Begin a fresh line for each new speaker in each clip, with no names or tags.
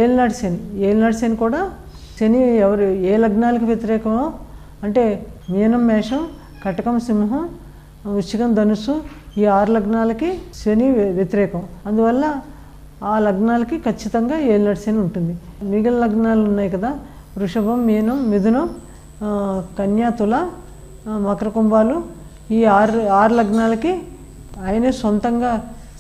ఏలినాటి శని కూడా శని ఎవరు ఏ లగ్నాలకు వ్యతిరేకమో అంటే మీనం మేషం కటకం సింహం వృశ్చికం ధనుస్సు ఈ 6 లగ్నాలకి శని వ్యతిరేకం. అందువల్ల ఆ లగ్నాలకి ఖచ్చితంగా ఏలినాటి శని ఉంటుంది. మిగిలిన లగ్నాలు ఉన్నాయి కదా, వృషభం మీనం మిథునం కన్యా తుల మకర కుంభాలు, ఈ 6 లగ్నాలకి ఆయనే సొంతంగా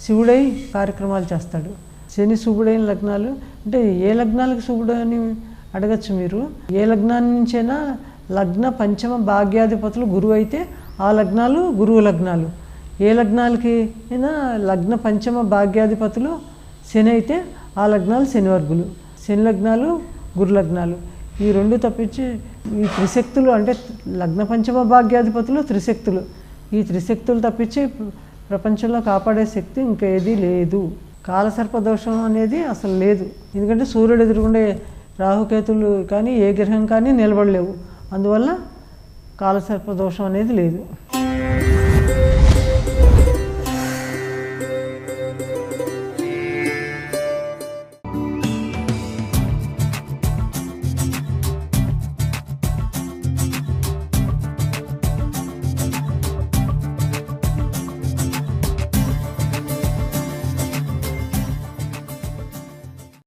శివుడై కార్యక్రమాలు చేస్తాడు. శని శుభుడైన లగ్నాలు అంటే ఏ లగ్నాలకు శుభుడు అని అడగచ్చు మీరు. ఏ లగ్నాన్ని నుంచైనా లగ్న పంచమ భాగ్యాధిపతులు గురువు అయితే ఆ లగ్నాలు గురువు లగ్నాలు. ఏ లగ్నాలకి అయినా లగ్న పంచమ భాగ్యాధిపతులు శని అయితే ఆ లగ్నాలు శనివర్గులు. శని లగ్నాలు గురు లగ్నాలు. ఈ 2 తప్పించి ఈ త్రిశక్తులు అంటే లగ్న పంచమ భాగ్యాధిపతులు త్రిశక్తులు. ఈ త్రిశక్తులు తప్పించి ప్రపంచంలో కాపాడే శక్తి ఇంకా ఏదీ లేదు. కాలసర్ప దోషం అనేది అసలు లేదు. ఎందుకంటే సూర్యుడు ఎదురుగుండే రాహుకేతులు కానీ ఏ గ్రహం కానీ నిలబడలేవు. అందువల్ల కాలసర్ప దోషం అనేది లేదు.